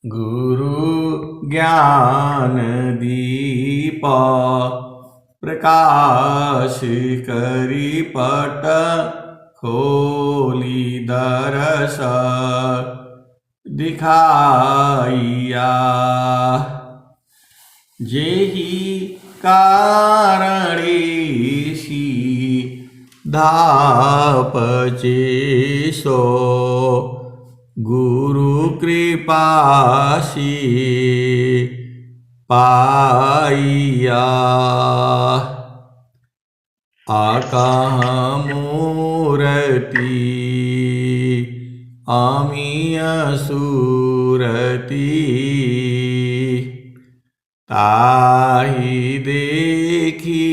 गुरु ज्ञान दीप प्रकाश करी पट खोली दरस दिखाइया। जेहि कारणेसी धापचे सो गुरु कृपासी पाइया। आकाहा मूर्ति आमिय सूरती ताहि देखी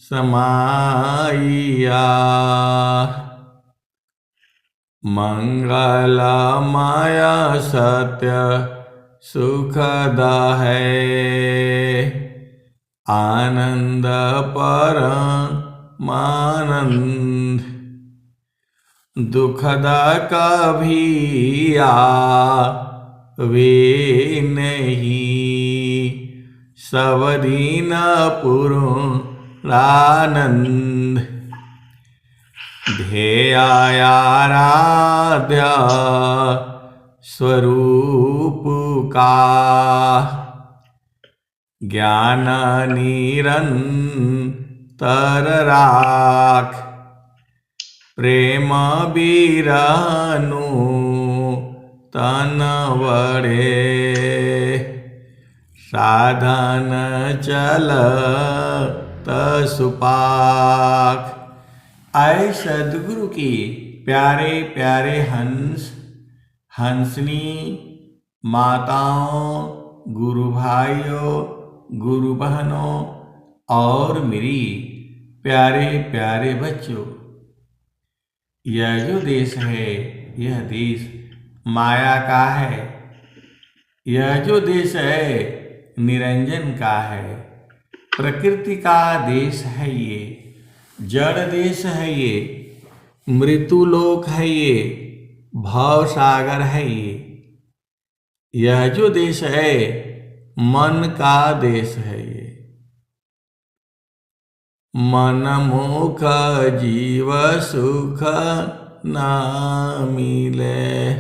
समाइया। मंगलमय सत्य सुखद है आनंद परमानंद। दुखद कभी आवे नहीं सब दिन पूर्णानंद। ध्येयाराध्य स्वरूप का ज्ञान निरंतर राख। प्रेम बिरनु तन बड़े साधन चलत सुपाख। आए सद्गुरु के प्यारे प्यारे हंस हंसनी माताओं, गुरु भाइयों, गुरु बहनों और मेरी प्यारे प्यारे बच्चों, यह जो देश है यह देश माया का है। यह जो देश है निरंजन का है। प्रकृति का देश है ये, जड़ देश है ये, मृत्युलोक है ये, भव सागर है ये। यह जो देश है मन का देश है ये। मन मुख जीव सुख न मिले।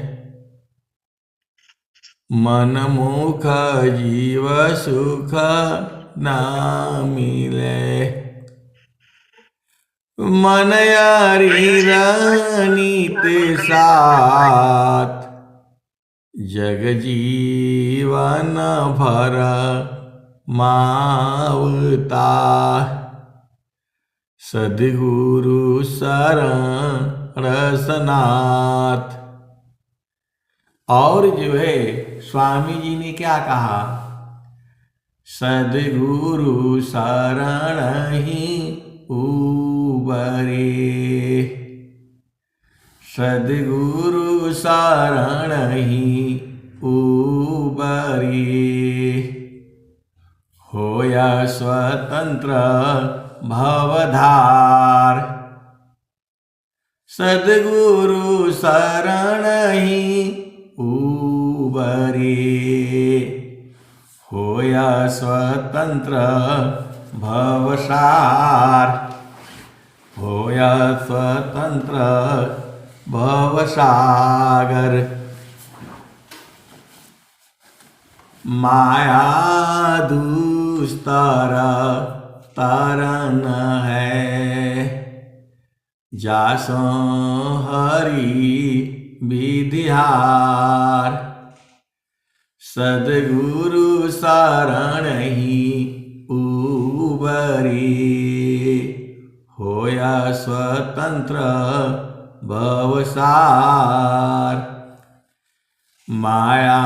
मन मुख जीव सुख न मिले। मन यारी नीत साथ जग जीवन भर मावता। सद्गुरु शरण सनाथ। और जो है स्वामी जी ने क्या कहा? सद्गुरु शरण ही उबरे। सद्गुरु शरण ही उबरे। होया स्वतंत्र भवधार। सद्गुरु शरण ही उबरे। होया स्वतंत्र भवसार। होया स्वतंत्र भवसागर। माया दुस्तर तरन है। जासो हरि विधिहार। सद्गुरु शरण ही उबरी। होया स्वतंत्र भवसार। माया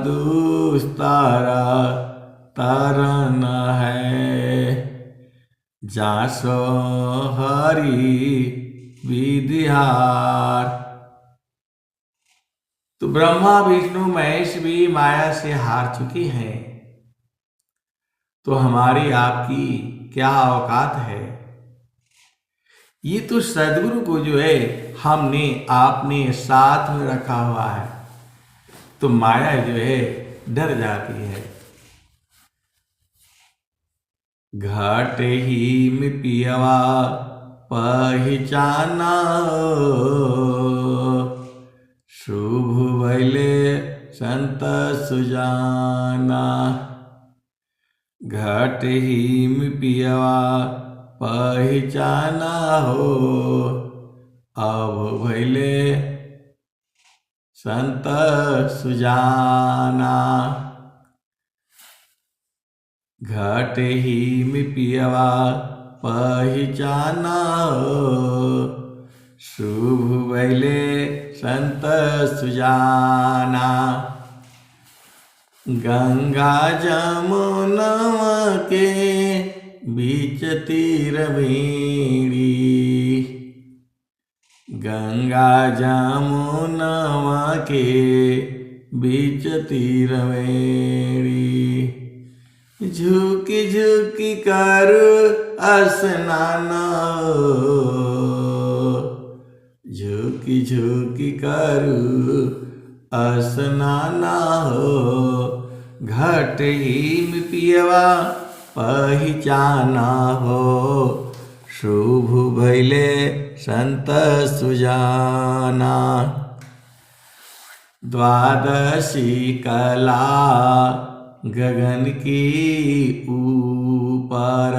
दुस्तर तरन है। जासो हरि विधिहार। तो ब्रह्मा विष्णु महेश भी माया से हार चुकी हैं। तो हमारी आपकी क्या औकात है? ये तो सद्गुरु को जो है हमने आपने साथ में रखा हुआ है। तो माया जो है डर जाती है। घाट ही में पियवा पहचाना, शुभ भैले संत सुजाना। घाट ही में पियवा पहचाना हो, अब भैले संत सुजाना। घाट ही में पियवा पहचाना हो, शुभ भैले संत सुजाना। गंगा जमुनवा के बीच तीर बेड़ी, गंगा जमुनवा के बीच तीर बेड़ी। झुकी झुकी करू स्नान, झुकी झुकी करू स्नान हो। घाट ही में पियवा पहचाना हो, शुभ भैले संत सुजाना। द्वादशी कला गगन की ऊपर,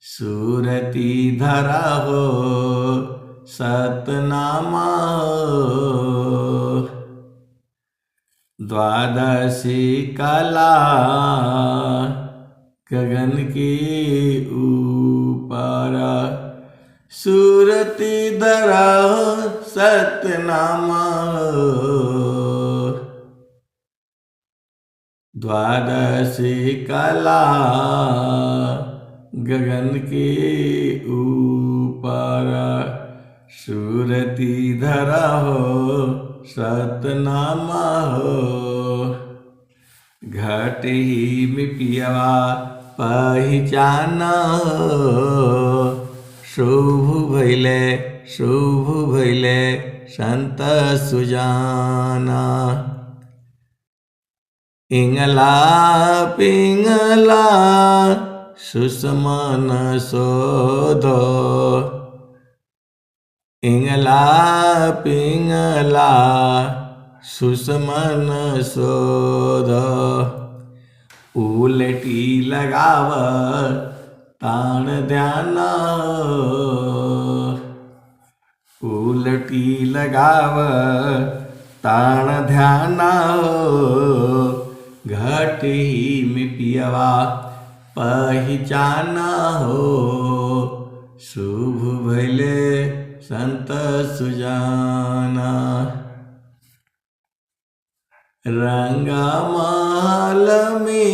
सूरती धरा हो सतनामा हो। द्वादशी कला गगन की ऊपर, सूरती धरा हो सतनामा हो। द्वादशी कला गगन के ऊपर, सूरती धरा हो सतनामा हो। घाट ही में पियवा पहचाना हो, शुभ भैले संत सुजाना। इंगला पिंगला सुषमन शोधो, इंगला पिंगला सुषमन शोधो। उलटी लगाव ताण ध्याना, उलटी लगाव ताण ध्याना हो। घाट ही में पियवा पहचाना हो, शुभ भैले संत सुजाना। रंगा माल में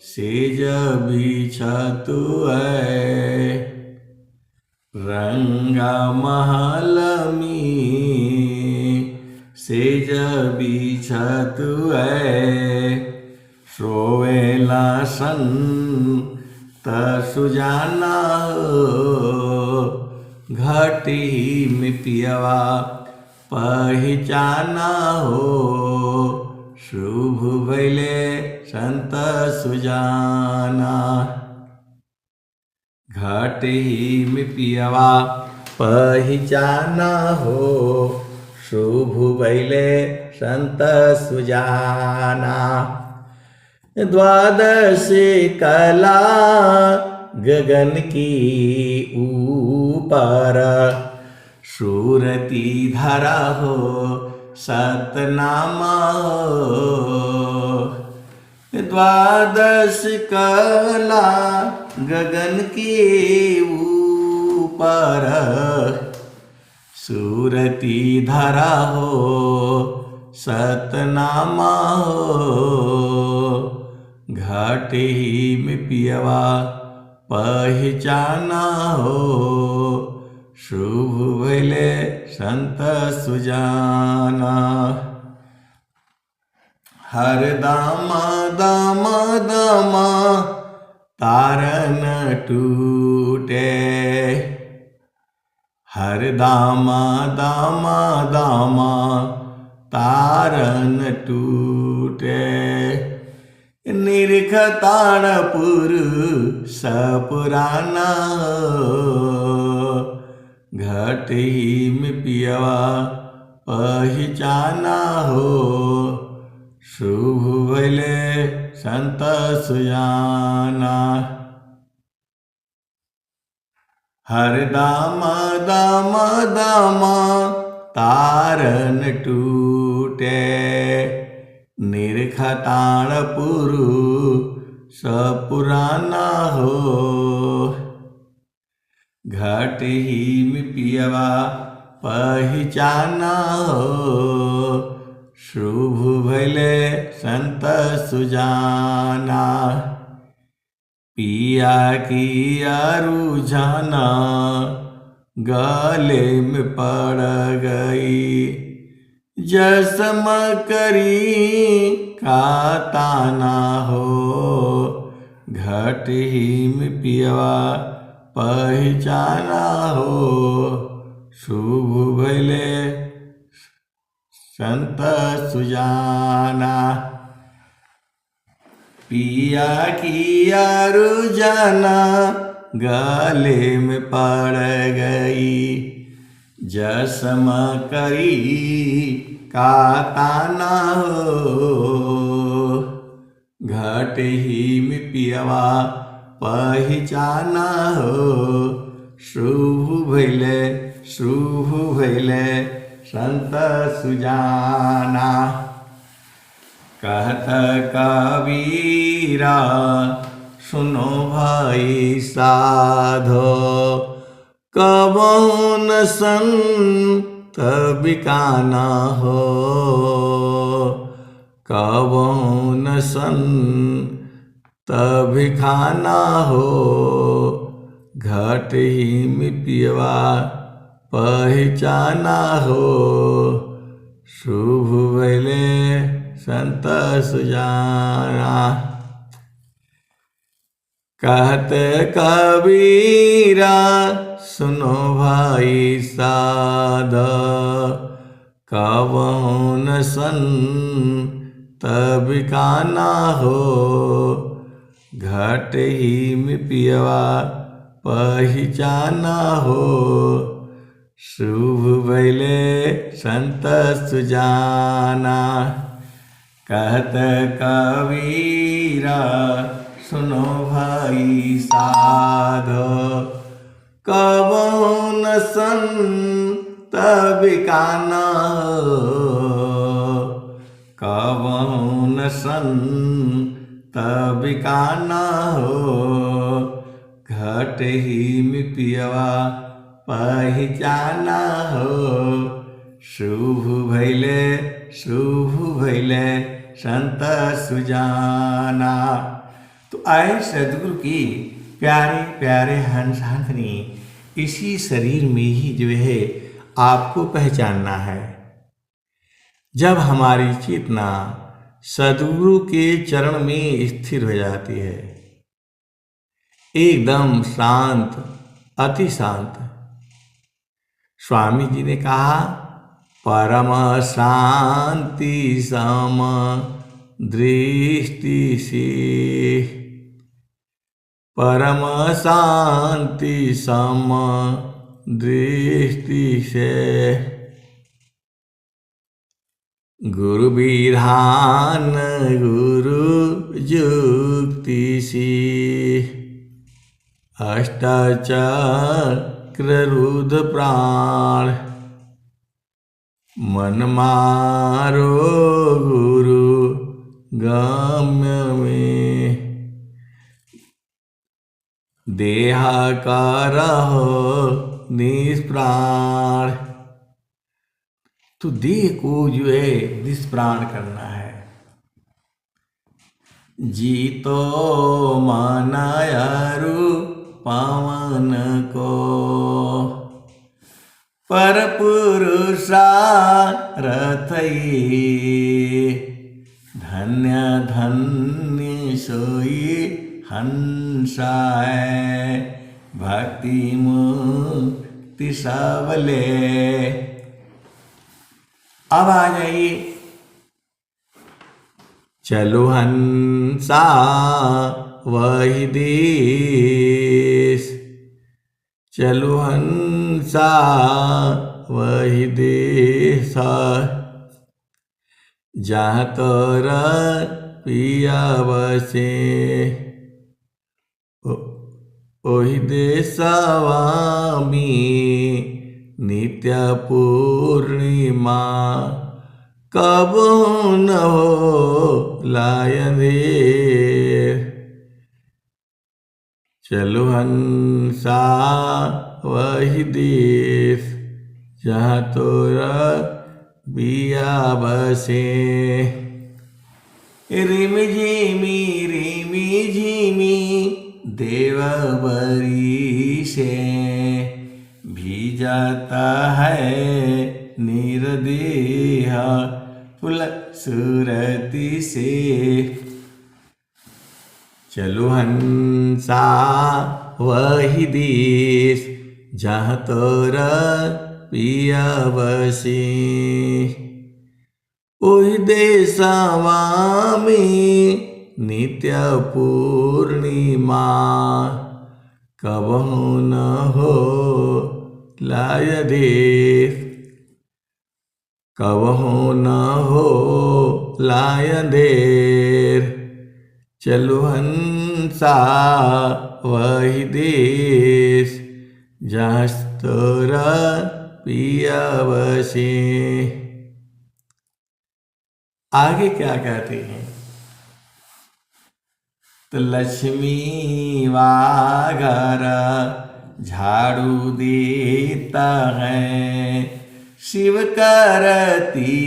सेज बिछातु है, रंगा महल में सेज बिछातु है। सोवेला संत सुजाना हो, घाट ही में पियवा पहचाना हो, शुभ भैले संत सुजाना। घाट ही में पियवा पहचाना हो, शुभ भैले संत सुजाना। द्वादशी कला गगन की ऊपर, सूरती धरा हो सतनामा हो। द्वादश कला गगन के ऊपर, सूरती धरा हो सतनामा हो। घाट ही में पियवा पहचाना हो, शुभ भैले संत सुजाना। हर दामा दामा दामा तारन टूटे, हर दामा दामा दामा तारन टूटे। निरख ताणपुर सपुराना घट ही में पियवा पहचाना हो। शुभ भले संत सुजाना। हर दाम दाम दाम तारन टूटे। निरख ताणपुर सपुराना हो। घट ही में पियवा पहचाना हो। शुभ भले संत सुजाना। पिया की रुझाना गले में पड़ गई। जसम करी का ताना हो। घट ही में पियवा पहचाना हो। शुभ भले संत सुजाना। पिया की रुझाना गले में पड़ गई। जसम करी का ताना हो। घट ही में पियवा पहचाना हो। शुभ भले संत सुजाना। कहत कबीरा सुनो भाई साधो। कबहु न संत बिकाना हो। कबहु न संत बिकाना हो। घट ही में पियवा पहचाना हो। शुभ भले संत सुजाना। कहत कबीरा सुनो भाई साध। कबहु न संत बिकाना हो। घट ही में पियवा पहचाना हो। शुभ भले संत सुजाना। कहत कबीरा सुनो भाई साधो। कबहु न संत बिकाना हो। कबहु न संत बिकाना हो। घट ही में पियवा पहचाना हो। शुभ भले संत सुजाना। तो आए सदगुरु की प्यारे प्यारे हंस हंसनी इसी शरीर में ही जो है आपको पहचानना है। जब हमारी चेतना सदगुरु के चरण में स्थिर हो जाती है, एकदम शांत, अति शांत। स्वामी जी ने कहा परम शांति सम दृष्टि से। परम शांति सम दृष्टि से। गुरु विधान गुरु युक्ति से। अष्टचक्र रुद्र प्राण मन मारो गुरु गम्य में। देह करहो निष्प्राण। तो देह को जो है निष्प्राण करना है। जीतो मानायारु पावन को। पर पुरुषारथई धन्य धन्य सोई हंसाय। भक्ति मुक्ति सबले। अब आ जाइए, चलो हंसा वही देश, चलो हंसा वही देश, जहाँ तोरा पिया बसे, ओहि देशवा में नित्य पूर्णिमा, कब न हो लायन देर, चलो हंसा वही देश, जहाँ तोरा बिया बसे, रिमझिमी देव बरिसे, भी जाता है निर्देह फुल सूरती से, चलो हंसा वही देश, जहाँ तोरा पिया बसे, ओहि देशवा में नित्य पूर्णिमा, कबहु न हो लाय देश, कबहु न हो लाय देर, चलो हंसा वही देश, जहाँ तोरा पिया बसे। आगे क्या कहते हैं, तो लक्ष्मी वाघर झाड़ू देता है, शिव करती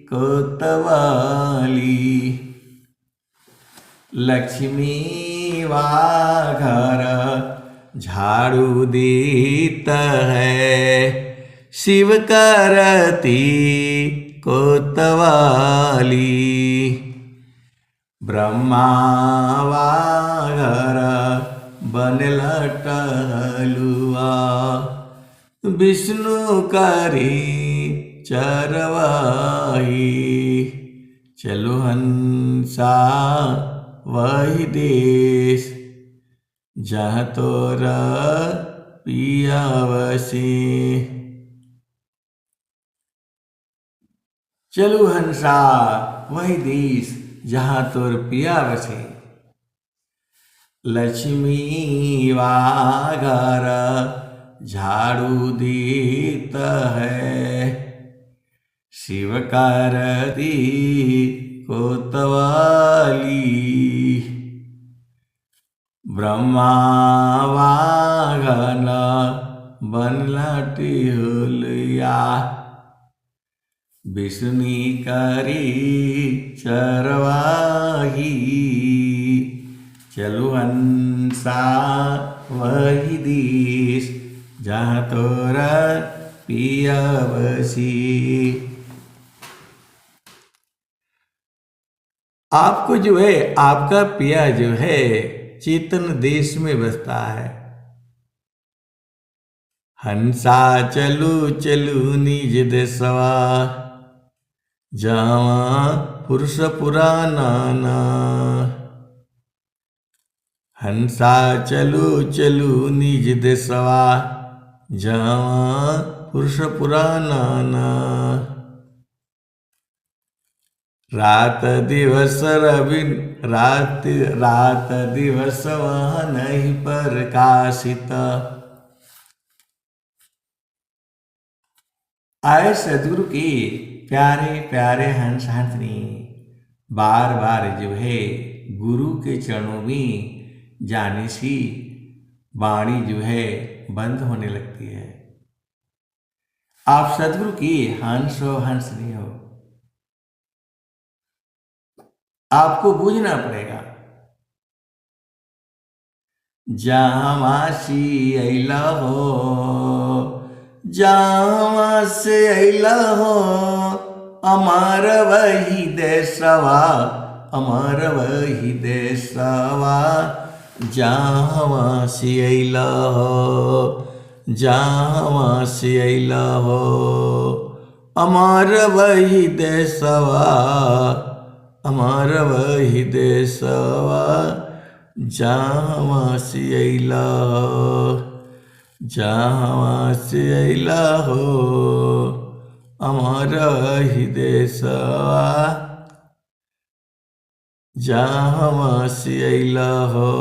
कोतवाली, लक्ष्मी वाघर झाड़ू देता है, शिव करती कोतवाली, ब्रह्मा वाघर बनला टहलुआ, विष्णु करी चरवाही, चलो हंसा वही देश, जहाँ तोरा पिया बसे, चलो हंसा वही देश, जहाँ तोर पिया बसे, लक्ष्मी वाघर झाड़ू देता है, शिव करती कोतवाली, ब्रह्मा वाघन बनला टिहुलिया, विष्णु करी चरवाही, चलो हंसा वही देश, जहाँ तोरा पिया बसी। आपको जो है, आपका पिया जो है चेतन देश में बसता है। हंसा चलू चलू निज देशवा, जावा पुरुष पुराना ना, हंसा चलू चलू निज देशवा, जावा पुरुष पुराना ना, रात दिवस रविन रात दिवस वह नहीं प्रकाशित, आए सदगुरु के प्यारे प्यारे हंस हंसनी बार बार जो है गुरु के चरणों में जाने सी वाणी जो है बंद होने लगती है। आप सदगुरु की हंस हो हंसनी हो, आपको बूझना पड़ेगा। जहाँ से अला हो, जहाँ से अला हो, अमर वही देशवा, अमर वही देशवा, जहाँ से अला हो, जहाँ से अला हो, अमर वही देशवा, अमर वही देशवा, जहाँ से अइला हो, जहाँ से अइला हो, अमर वही देशवा, जहाँ से अइला हो,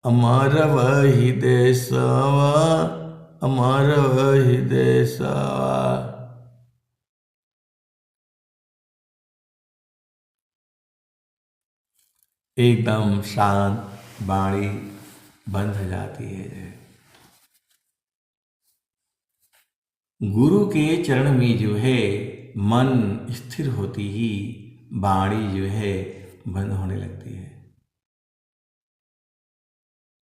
अमर वही देशवा, अमर वही देशवा। एकदम शांत वाणी बंद हो जाती है। गुरु के चरण में जो है मन स्थिर होती ही वाणी जो है बंद होने लगती है।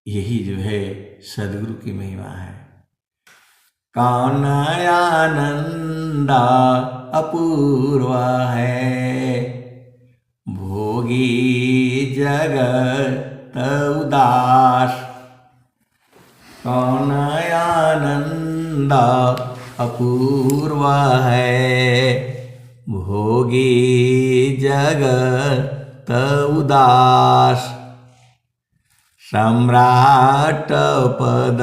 यही जो है सदगुरु की महिमा है। कानयानंदा अपूर्वा है, भोगी जगत उदास। कानयानंदा अपूर्वा है, भोगी जगत उदास। सम्राट पद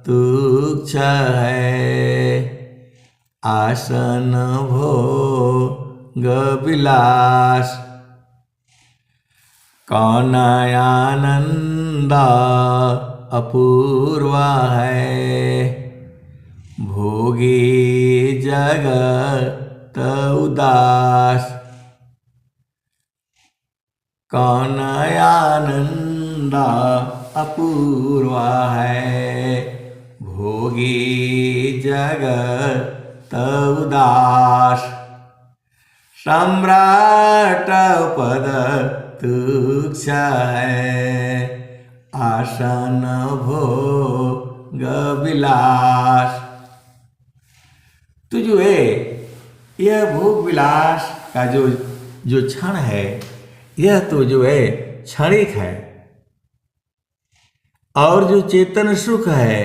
तुच्छ है, आसन भोग विलास। कानयानंदा अपूर्वा है, भोगी जगत उदास। कानयानंदा अपूर्वा है, भोगी जगत उदास। सम्राट पद तुच्छ है, आसन भोग विलास। तो जो है यह भोग विलास का जो क्षण है, यह तो जो है क्षणिक है, और जो चेतन सुख है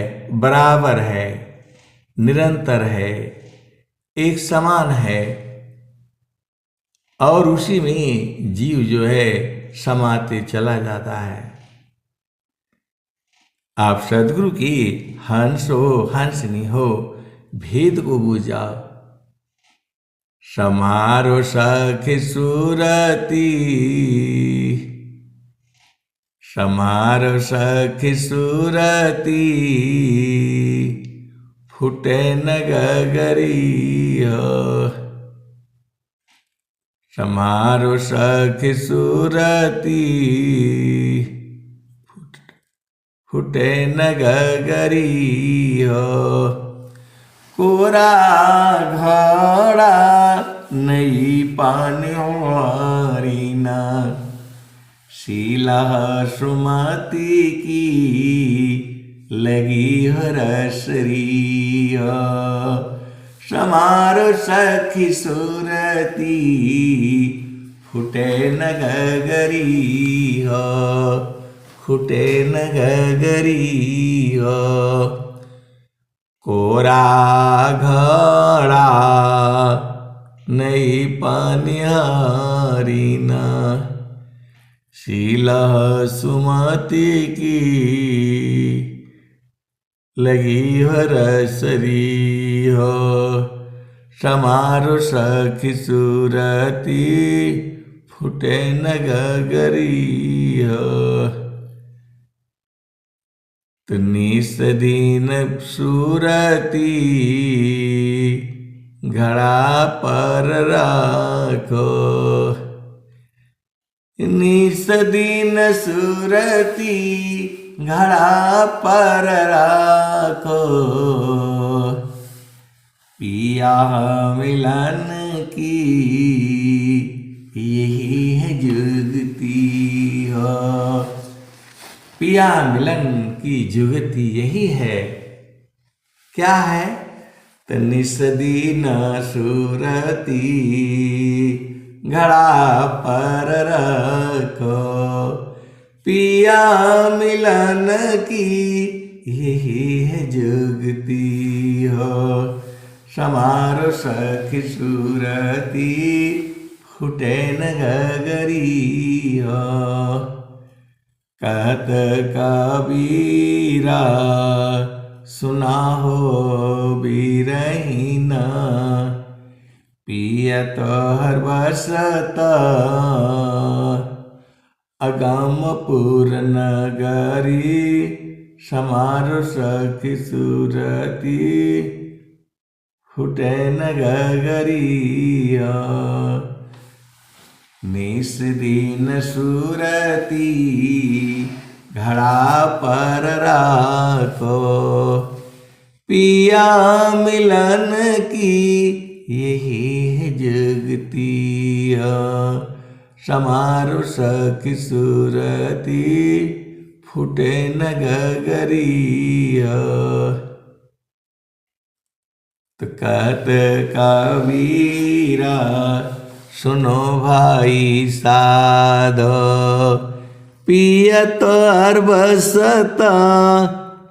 बराबर है, निरंतर है, एक समान है, और उसी में जीव जो है समाते चला जाता है। आप सदगुरु की हंस हो हंसनी हो भेद को बुझाओ। समारो सखी सूरती, समारो सखी सूरती, फुटे न गगरी हो। समारो सखी सूरती, फुटे न गगरी हो। कोरा घड़ा नहीं पानी ना, शीला सुमति की लगी हरसरी हो। समारो सखी सूरती, फुटे न गगरी हो, फुटे न गगरी हो। कोरा घड़ा नहीं पानिहारी ना, शीला सुमति की लगी हरसरी हो। समारो सखी सूरती, फुटे न गगरी हो। तो निस दिन सूरती, घड़ा पर राखो। निस दिन सूरती, घड़ा पर राखो। पिया मिलन की यही है जुगती हो। पिया मिलन की जुगती यही है। क्या है? तनिस दिन सूरती, घड़ा पर रखो। पिया मिलन की यही है जुगती हो। समारो सखी सूरती फूटे न गगरी हो। कहत कबीरा सुना हो बीरहीन पियत हर बसत अगमपुर नगरी समारो सखी सूरती फूटे न गगरी हो। निस दिन सूरती घड़ा पर राखो पिया मिलन की यही है जगती हो। समारो सखी सूरती फूटे न गगरी हो। तो कहत कबीरा सुनो भाई साधो पियत हर बसत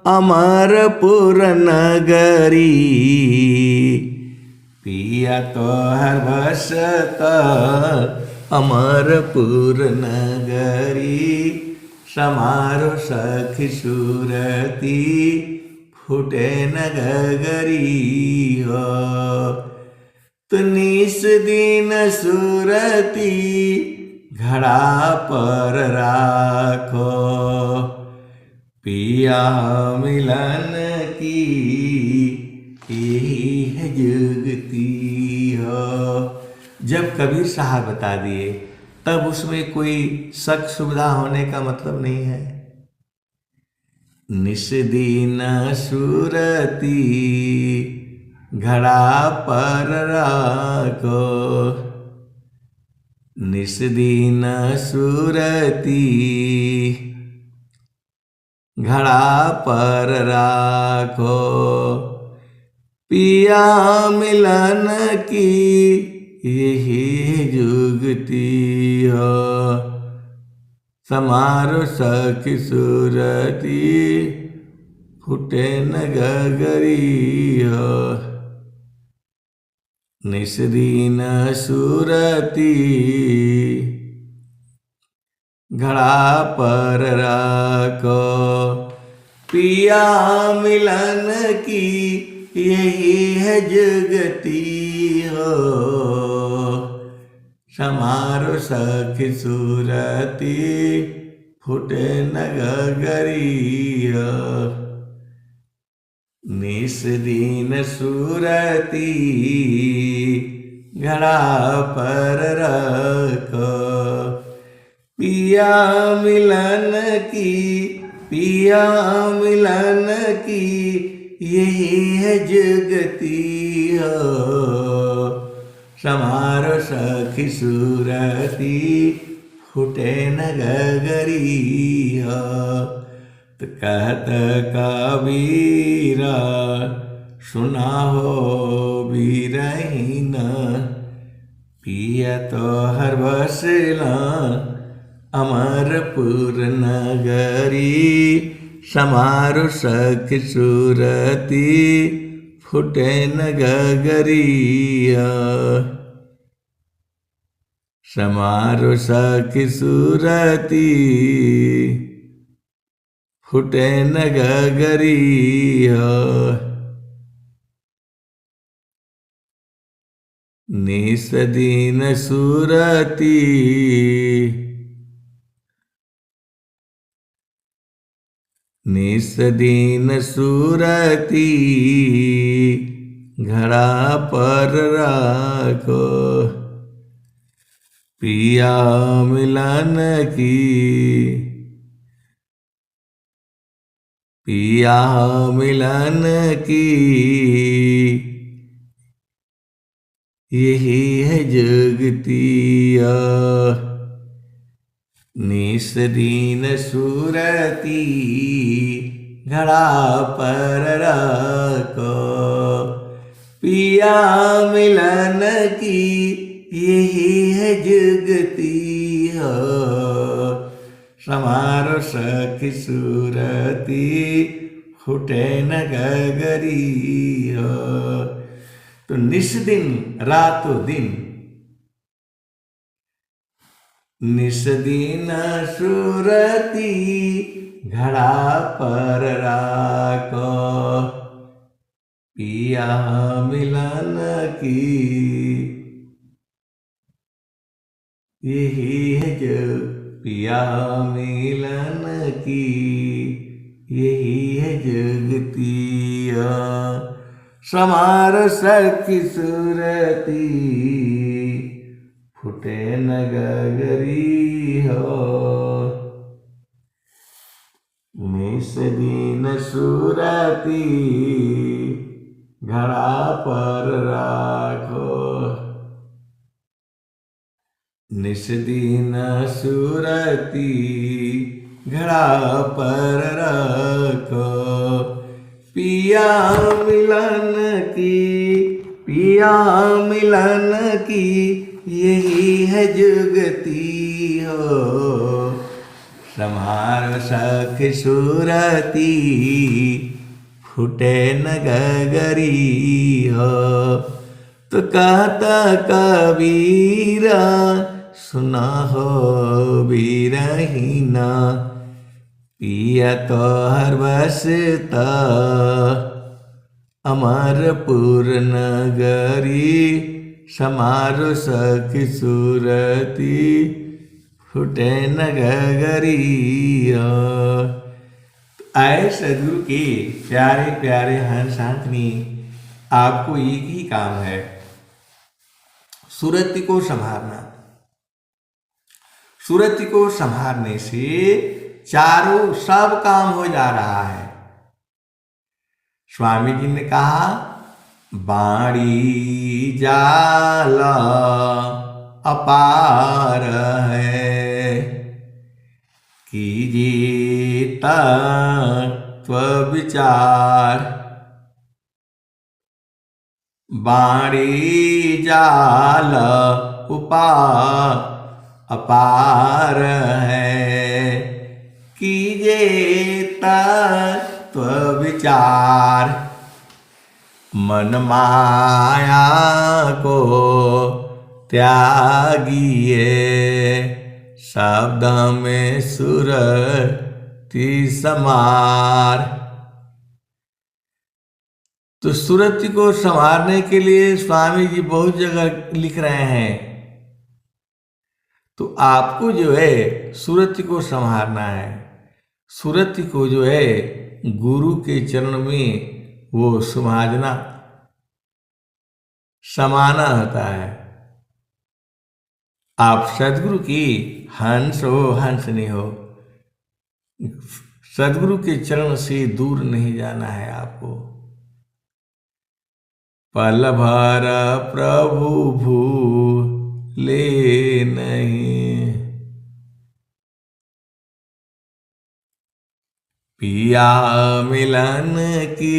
अमरपुर नगरी पियत हर बसत अमरपुर नगरी समारो सखी सूरती फूटे न गगरी हो। तो निस दिन सूरती घड़ा पर राखो पिया मिलन की यही है जुगती हो। जब कबीर साहब बता दिए तब उसमें कोई शक सुविधा होने का मतलब नहीं है। निस दिन सूरती घड़ा पर राखो निस दिन सूरती घड़ा पर राखो पिया मिलन की यही जुगती हो। समारो सखी सूरती फूटे न गगरी हो। निस दिन सूरती घड़ा पर राखो पिया मिलन की यही है जगती हो। समारो सखी सूरती फूटे न गगरी हो। निस दिन सूरती घड़ा पर रखो पिया मिलन की यही है जगती हो। समारो सखी सूरती फूटे न गगरी हो। तो कहत कबीरा सुना हो बीरहीन पियत हर बसला अमरपुर नगरी समारो सखी सूरती फूटे न गगरी हो। समारो सखी सूरती फूटे न गगरी हो। निस दिन सूरती निस दिन सूरती घड़ा पर राखो पिया मिलन की पिया मिलन की यही है जगतिया। निस दिन सूरती घड़ा पर रखो पिया मिलन की यही है जगतिया। समारो सखी सूरती फूटे न गगरी हो। तो निस दिन रातों दिन, निस दिन सुरती घड़ा पर राखो, पिया मिलन की यही है जो, पिया मिलन की यही है जगतिया। समार सखी सुरती फुटे न गगरी हो, निस दिन सुरती घड़ा पर राखो, निस दिन सुरती घड़ा पर रखो, पिया मिलन की, पिया मिलन की यही है जुगती हो। सम्हारो सखी सुरती फूटे न गगरी हो। तो कहता कबीरा सुना हो बीरहीना, पिया तो हर बसता अमरपुर नगरी, समारो सखी सुरती फुटे न गगरी। आए सदगुरु के प्यारे प्यारे हंस शांतनी, आपको एक ही काम है, सुरति को संभालना। सुरति को संभालने से चारों सब काम हो जा रहा है। स्वामी जी ने कहा, बाणी जाल अपार है, कीजिए तत्व विचार, बाणी जाल अपार है, कीजिए तत्व विचार, मन माया को त्यागिए, शब्द में सुरति समार। तो सुरति को संवारने के लिए स्वामी जी बहुत जगह लिख रहे हैं। तो आपको जो है सुरति को संभालना है। सुरति को जो है गुरु के चरण में वो समाजना, समाना होता है। आप सदगुरु की हंस हो हंसनी हो, सदगुरु के चरण से दूर नहीं जाना है आपको। पल भर प्रभु भूले नहीं, पिया मिलन की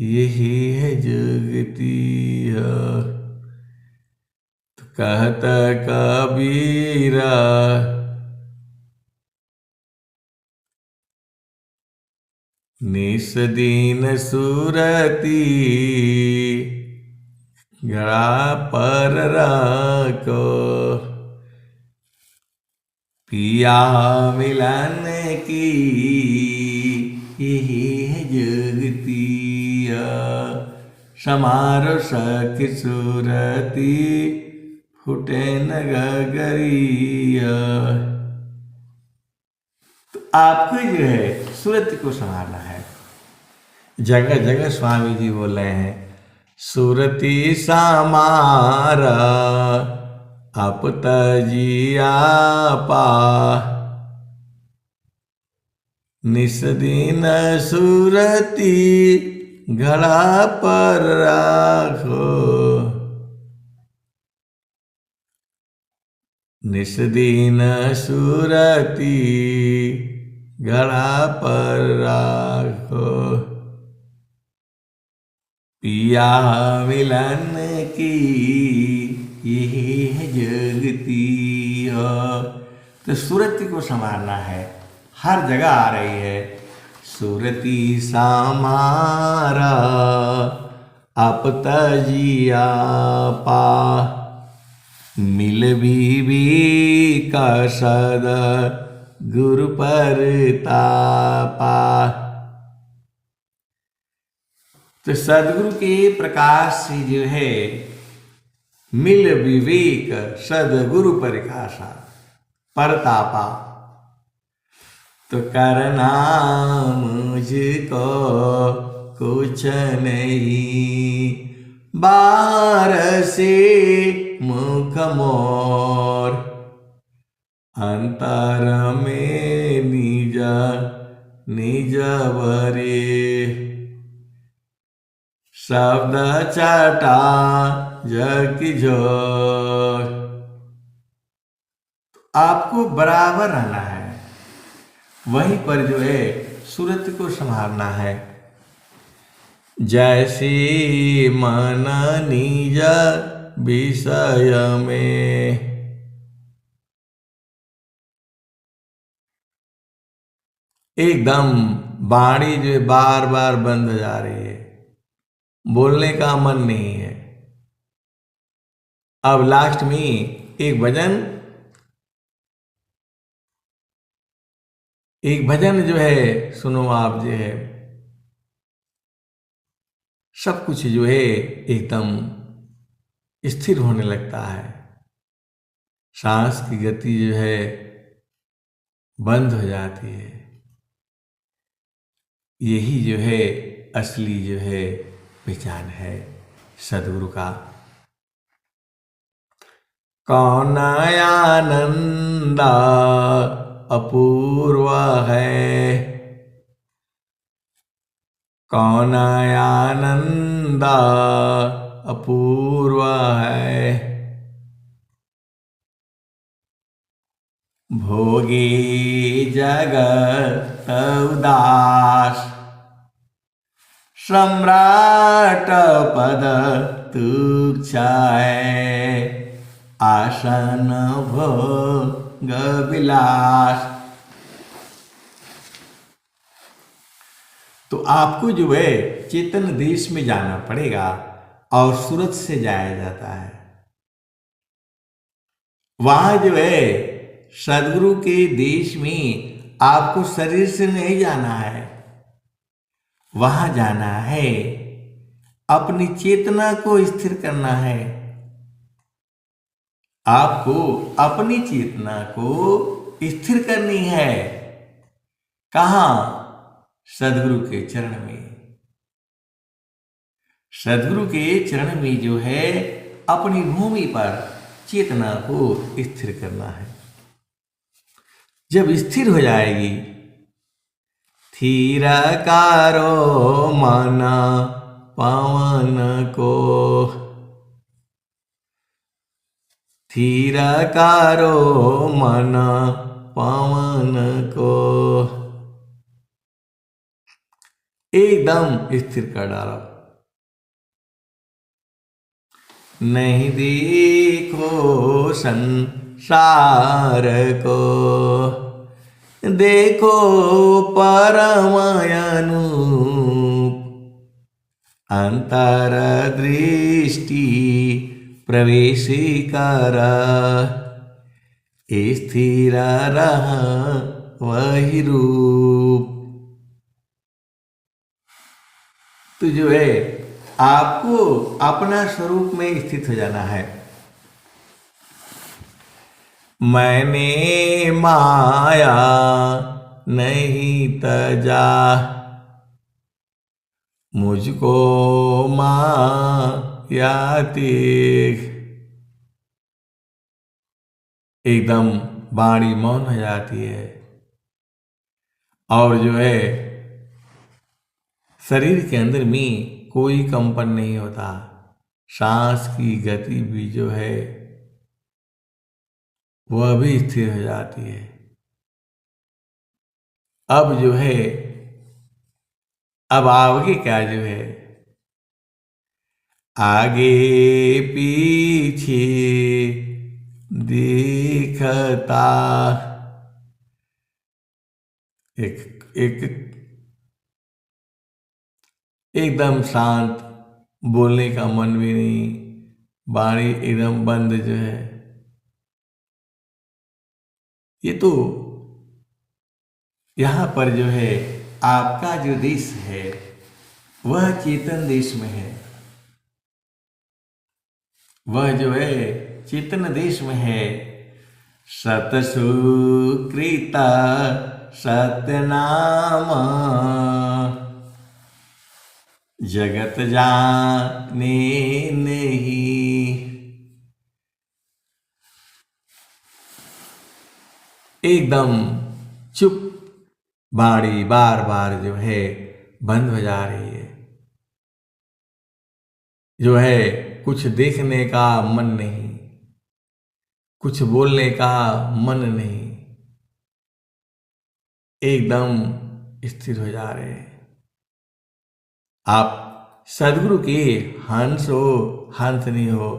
यही है जुगती है। तो कहता कबीरा, निस दिन सुरती घड़ा पर रखो, पिया मिलन की यही है जुगतिया। समारो सखी सुरती फुटे न गगरिया। तो आपको जो है सुरति को संभालना है। जगह जगह स्वामी जी बोल रहे हैं, सुरति समारा आप तजिया पा, निस दिन सुरति घड़ा पर राखो, निस दिन सुरति घड़ा पर राखो, पिया मिलन की यही है जगती हो। तो सुरति को संभालना है, हर जगह आ रही है। सुरति समारा आपता जिया पा मिल भी का सदा गुरु परतापा। तो सदगुरु के प्रकाश से जो है मिल विवेक सदगुरु परिकाशा परतापा। तो करना मुझको कुछ नहीं बार से मुख मोर अंतर में निज निज बरे शब्द चाटा जग जोर। आपको बराबर रहना है, वहीं पर जो है सूरत को संभालना है। जैसे मन निज विषय में एकदम वाणी जो है बार बार बंद हो जा रही है, बोलने का मन नहीं है। अब लास्ट में एक भजन जो है सुनो आप जो है, सब कुछ जो है एकदम स्थिर होने लगता है, सांस की गति जो है बंद हो जाती है। यही जो है असली जो है पहचान है सदगुरु का। कौन आनंद अपूर्व है, कौन आनंद अपूर्व है, भोगे जगत उदास सम्राट पद तुच्छ है, आसन भोग विलास। तो आपको जो है चेतन देश में जाना पड़ेगा और सूरत से जाया जाता है। वहां जो है सदगुरु के देश में आपको शरीर से नहीं जाना है, वहां जाना है अपनी चेतना को स्थिर करना है। आपको अपनी चेतना को स्थिर करनी है। कहां? सदगुरु के चरण में। सदगुरु के चरण में जो है अपनी भूमि पर चेतना को स्थिर करना है। जब स्थिर हो जाएगी, थीरकारो मन पवन को, थीरकारो मन पवन को, एकदम स्थिर कर डालो। नहीं देखो संसार को, देखो परम अनूप, अंतर दृष्टि प्रवेश कर, स्थिर रह वही रूप। तो जो है आपको अपना स्वरूप में स्थित हो जाना है। मैंने माया नहीं तजा, मुझको माया देख। एकदम वाणी मौन हो जाती है और जो है शरीर के अंदर में कोई कंपन नहीं होता। सांस की गति भी जो है वह भी स्थिर हो जाती है। अब जो है अब आगे क्या जो है, आगे पीछे दिखता एक एकदम शांत बोलने का मन भी नहीं, वाणी एकदम बंद जो है। ये तो यहाँ पर जो है आपका जो देश है वह चेतन देश में है, वह जो है चेतन देश में है। सतसुकृता सत्यनामा जगत जाने नहीं। एकदम चुप बाड़ी बार बार जो है बंद हो जा रही है, जो है कुछ देखने का मन नहीं, कुछ बोलने का मन नहीं, एकदम स्थिर हो जा रहे हैं। आप सदगुरु के हंस हो, हंस नहीं हो,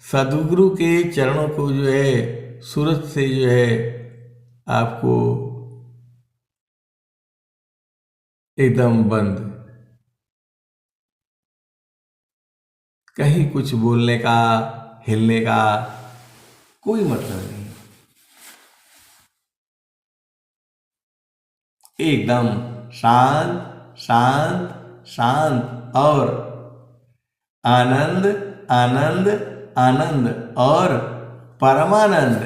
सदगुरु के चरणों को जो है सूरत से जो है आपको एकदम बंद, कहीं कुछ बोलने का हिलने का कोई मतलब नहीं, एकदम शांत शांत शांत और आनंद आनंद आनंद और परमानंद।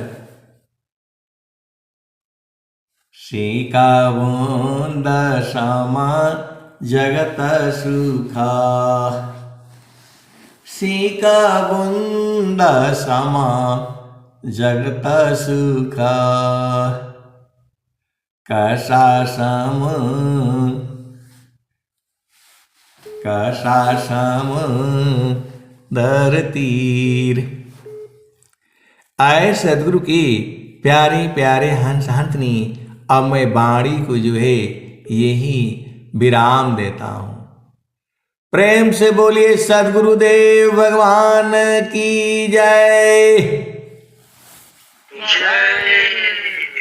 सीका बूंद समा जगत सुखा, सीका बूंद समा जगत सुखा, कसा सम दर तीर। आए सदगुरु की प्यारे प्यारे हंस हंसनी, अब मैं वाणी को जो है यही विराम देता हूं। प्रेम से बोलिए सदगुरुदेव भगवान की जय। जय।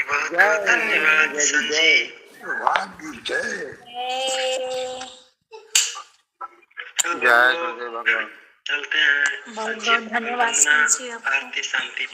बहुत बहुत धन्यवाद संजय। जय गुरुदेव भगवान। चलते हैं। बहुत बहुत धन्यवाद संजय आपको। आरती शांति।